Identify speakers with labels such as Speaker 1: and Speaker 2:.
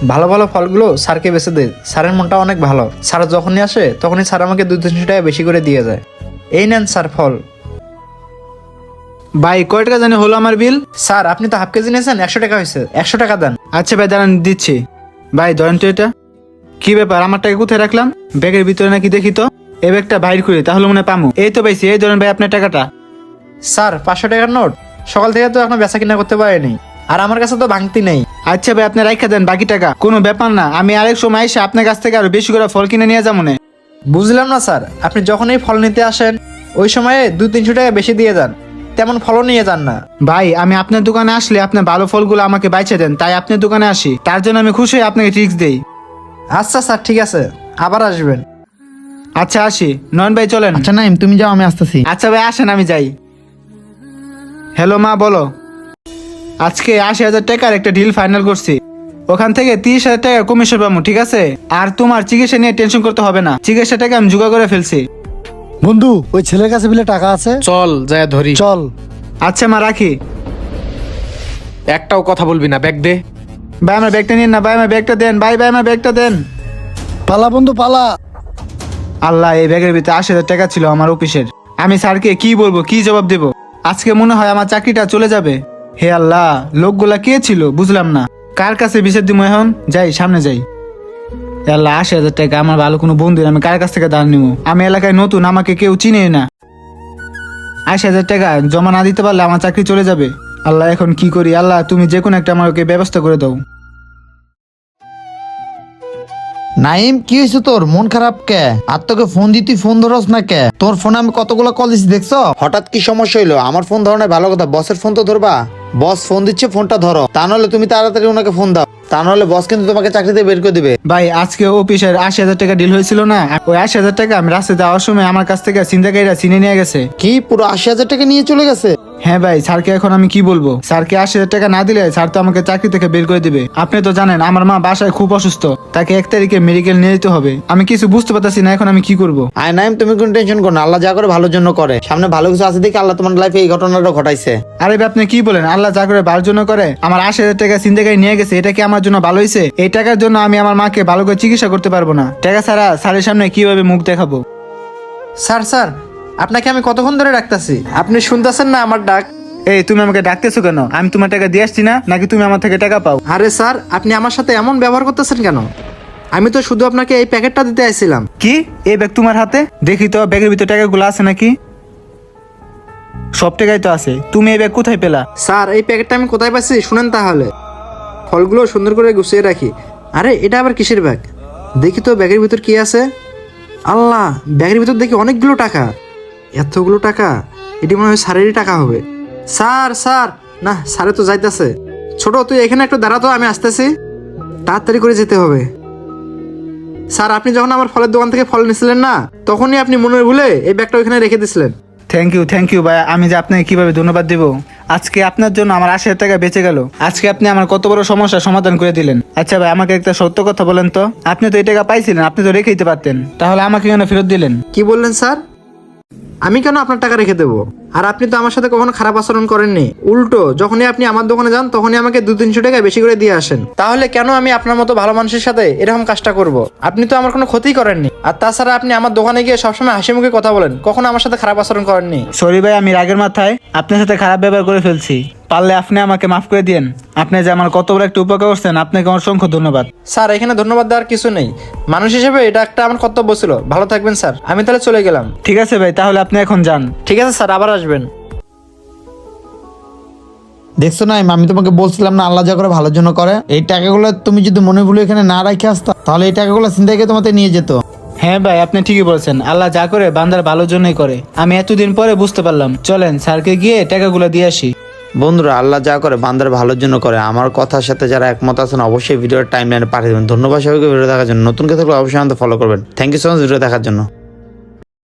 Speaker 1: ভালো ভালো ফলগুলো স্যারকে বেছে দে, স্যারের মনটা অনেক ভালো। স্যার যখনই আসে তখনই স্যার আমাকে 200-300 টাকা বেশি করে দিয়ে যায়। এই নেন স্যার ফল।
Speaker 2: ভাই কয় টাকা জানি হলো আমার বিল?
Speaker 1: স্যার আপনি তো হাফ কেজি নিয়েছেন, 100 টাকা হয়েছে, 100 টাকা দেন।
Speaker 2: আচ্ছা ভাই দাঁড়ান দিচ্ছি। ভাই ধরেন তো এটা। কি ব্যাপার, আমার টাকা কোথায় রাখলাম? ব্যাগের ভিতরে নাকি, দেখি তো। এই ব্যাগটা বাইর করি তাহলে মনে হয় পামু। এই তো পাইছি, এই ধরেন ভাই আপনার টাকাটা।
Speaker 1: স্যার 500 টাকার নোট? সকাল থেকে তো এখন বেচা কিনা করতে পারিনি, আর আমার কাছে তো ভাঙতি নেই।
Speaker 2: আচ্ছা ভাই আপনি রাখা দেন বাকি টাকা, কোনো ব্যাপার না। আমি আরেক সময় এসে আপনার কাছ থেকে আরো বেশি করে ফল কিনে নিয়ে যাবো না।
Speaker 1: বুঝলাম না স্যার, আপনি যখন এই ফল নিতে আসেন ওই সময়ে 200-300 টাকা বেশি দিয়ে যান, তেমন ফলও নিয়ে যান না।
Speaker 2: ভাই আমি আপনার দোকানে আসলে আপনার ভালো ফলগুলো আমাকে বাইছে দেন, তাই আপনার দোকানে আসি। তার জন্য আমি খুশি হয়ে আপনাকে ট্রিক্স দেই।
Speaker 1: আচ্ছা স্যার ঠিক আছে, আবার আসবেন।
Speaker 2: আচ্ছা আসি। নয়ন ভাই চলেন।
Speaker 3: আচ্ছা নাইম তুমি যাও, আমি আসতেছি।
Speaker 2: আচ্ছা ভাই আসেন, আমি যাই। হ্যালো মা, বলো। আজকে 80,000 টাকার একটা ডিল ফাইনাল করছি। ওখান থেকে 30,000 টাকা কমিশন পাবো, ঠিক আছে? আর তোমার চিকিৎসা নিয়ে টেনশন করতে হবে না, চিকিৎসা টাকা আমি জোগাড় করে ফেলছি।
Speaker 3: বন্ধু ওই ছেলের কাছে বিলে টাকা আছে,
Speaker 4: চল যায় ধরি।
Speaker 3: চল।
Speaker 2: আচ্ছা মা রাখি।
Speaker 4: একটাও কথা বলবি না, ব্যাগ দে।
Speaker 2: ভাই আমার ব্যাগটা নিন না, ভাই আমার ব্যাগটা দেন, ভাই আমার ব্যাগটা দেন।
Speaker 3: পালা বন্ধু পালা।
Speaker 2: আল্লাহ, এই ব্যাগের ভিতরে 80,000 টাকা ছিল আমার অফিসের। আমি স্যারকে কি বলবো, কি জবাব দেব? আজকে মনে হয় আমার চাকরিটা চলে যাবে। হে আল্লাহ, লোকগুলা কে ছিল বুঝলাম না। কার কাছে বিচার দিব এখন? যাই সামনে যাই। হে আল্লাহ, 80,000 টাকা আমার ভালো কোনো বন্ধু, আমি কার কাছ থেকে দাঁড় নিব? আমি এলাকায় নতুন, আমাকে কেউ চিনে না। 80,000 টাকা জমা না দিতে পারলে আমার চাকরি চলে যাবে। আল্লাহ এখন কি করি? আল্লাহ তুমি যে কোনো একটা আমাকে ব্যবস্থা করে দাও।
Speaker 3: নাইম কি হয়েছে তোর, মন খারাপ কে? আর তোকে ফোন দিতি ফোন ধরস না কে? তোর ফোনে আমি কতগুলো কল দিচ্ছি দেখছো? হঠাৎ কি সমস্যা হইলো? আমার ফোন ধরো না ভালো কথা, বসের ফোন তো ধরবা। বস ফোন দিচ্ছে, ফোনটা ধরো, তা নাহলে তুমি তাড়াতাড়ি ওনাকে ফোন দাও, তা নাহলে বস কিন্তু তোমাকে চাকরিতে বের করে দিবে।
Speaker 2: ভাই আজকে অফিসের 80,000 টাকা ডিল হয়েছিল না, ওই 80,000 টাকা আমি রাস্তায় যাওয়ার সময় আমার কাছ থেকে ছিনতাইকারীরা চিনে নিয়ে গেছে।
Speaker 3: কি পুরো 80,000 টাকা নিয়ে চলে গেছে?
Speaker 2: হ্যাঁ ভাই, স্যারকে এখন আমি কি বলবো? স্যারকে 80,000 টাকা না দিলে স্যার তো আমাকে চাকরি থেকে বের করে দিবে। আপনি তো জানেন আমার মা বাসায় খুব অসুস্থ, তাকে 1 তারিখে মেডিকেল নিয়ে যেতে হবে। আমি কিছু বুঝতে পারতেছি না এখন আমি কি করব।
Speaker 3: আয় নাইম তুমি কোনো টেনশন করো না, আল্লাহ যা করে ভালোর জন্য করে। সামনে ভালো কিছু আছে দেখে আল্লাহ তোমার লাইফে এই ঘটনাটা ঘটাইছে।
Speaker 2: আরে ভাই আপনি কি বলেন? আল্লাহ যা করে ভালোর জন্য করে। আমার 80,000 টাকা ছিনতাইকারী নিয়ে গেছে, এটা কি আমার জন্য ভালো হয়েছে? এই টাকার জন্য আমি আমার মাকে ভালো করে চিকিৎসা করতে পারবো না। টাকা ছাড়া স্যারের সামনে কিভাবে মুখ দেখাবো?
Speaker 1: স্যার স্যার আপনাকে আমি কতক্ষণ ধরে ডাকতেছি, আপনি শুনতেছেন না আমার ডাক?
Speaker 2: এই তুমি আমাকে ডাকতেছো কেন? আমি তোমার টাকা দিয়ে আসছি না, নাকি তুমি আমার থেকে টাকা পাও?
Speaker 1: আরে স্যার আপনি আমার সাথে এমন ব্যবহার করতেছেন কেন? আমি তো শুধু আপনাকে এই প্যাকেটটা দিতে আইছিলাম।
Speaker 2: কি এই ব্যাগ তোমার হাতে? দেখি তো ব্যাগের ভিতরে টাকাগুলো আছে নাকি। সব টাকাই তো আছে, তুমি এই ব্যাগ কোথায় পেলা?
Speaker 1: স্যার এই প্যাকেটটা আমি কোথায় পাচ্ছি শুনেন তাহলে। ফলগুলো সুন্দর করে গুছিয়ে রাখি। আরে এটা আবার কিসের ব্যাগ? দেখি তো ব্যাগের ভিতর কি আছে। আল্লাহ, ব্যাগের ভিতর দেখি অনেকগুলো টাকা। এতগুলো টাকা, এটি মনে হয় স্যারেরই টাকা হবে। স্যার স্যার না, স্যারে তো যাইতেছে। ছোট তুই এখানে একটু দাঁড়াতো, আমি আসতেছি, তাড়াতাড়ি করে যেতে হবে। স্যার আপনি যখন আমার ফলের দোকান থেকে ফল নিয়েছিলেন না, তখনই আপনি মনে ভুলে এই ব্যাগটা ওইখানে রেখে দিয়েছিলেন।
Speaker 2: থ্যাংক ইউ ভাই। আমি যে আপনাকে কিভাবে ধন্যবাদ দেব? আজকে আপনার জন্য আমার 80,000 টাকা বেঁচে গেল। আজকে আপনি আমার কত বড় সমস্যার সমাধান করে দিলেন। আচ্ছা ভাই আমাকে একটা সত্য কথা বলেন তো, আপনি তো এই টাকা পাইছিলেন, আপনি তো রেখে দিতে পারতেন, তাহলে আমাকে কেন ফেরত দিলেন?
Speaker 1: কি বললেন স্যার? আমি কেন আপনার টাকা রেখে দেবো? আর আপনি তো আমার সাথে কখনো খারাপ আচরণ করেননি। উল্টো যখনই আপনি আমার দোকানে যান তখনই আমাকে 200-300 টাকা বেশি করে দিয়ে আসেন। তাহলে কেন আমি আপনার মতো ভালো মানুষের সাথে এরকম কাজটা করব? আপনি তো আমার কোনো ক্ষতি করেননি। আর তাছাড়া আপনি আমার দোকানে গিয়ে সবসময় হাসি মুখে কথা বলেন, কখনো আমার সাথে খারাপ আচরণ করেননি।
Speaker 2: সরি ভাই, আমি রাগের মাথায় আপনার সাথে খারাপ ব্যবহার করে ফেলছি। পারলে আপনি আমাকে মাফ করে দিয়েন। আপনি যে আমার কত বড় একটা উপকার করছেন, আপনাকে আমার অসংখ্য ধন্যবাদ।
Speaker 1: স্যার এখানে ধন্যবাদ দেওয়ার কিছু নেই, মানুষ হিসেবে এটা একটা আমার কর্তব্য ছিল। ভালো থাকবেন স্যার, আমি তাহলে চলে গেলাম।
Speaker 2: ঠিক আছে ভাই, তাহলে আপনি এখন যান।
Speaker 1: ঠিক আছে স্যার, আবার আসবেন।
Speaker 3: দেখছো না আমি তোমাকে বলছিলাম না আল্লাহ যা করে ভালোর জন্য করে। এই টাকাগুলো তুমি যদি মনে ভুলে এখানে না রেখে আসতা, তাহলে এই টাকাগুলো ছিনতাই করে তোমাকে নিয়ে যেত।
Speaker 2: হ্যাঁ ভাই আপনি ঠিকই বলছেন, আল্লাহ যা করে বান্দার ভালোর জন্যই করে। আমি এতদিন পরে বুঝতে পারলাম। চলেন স্যারকে গিয়ে টাকাগুলো দিয়ে আসি।
Speaker 3: বন্ধুরা আল্লাহ যা করে বান্দার ভালোর জন্য করে। আমার কথার সাথে যারা একমত আছেন অবশ্যই ভিডিওর টাইমলাইনে পাঠিয়ে দেবেন। ধন্যবাদ সবাইকে ভিডিও দেখার জন্য। নতুন কেউ থাকলে অবশ্যই আমাদের ফলো করবেন। Thank you so much video দেখার জন্য।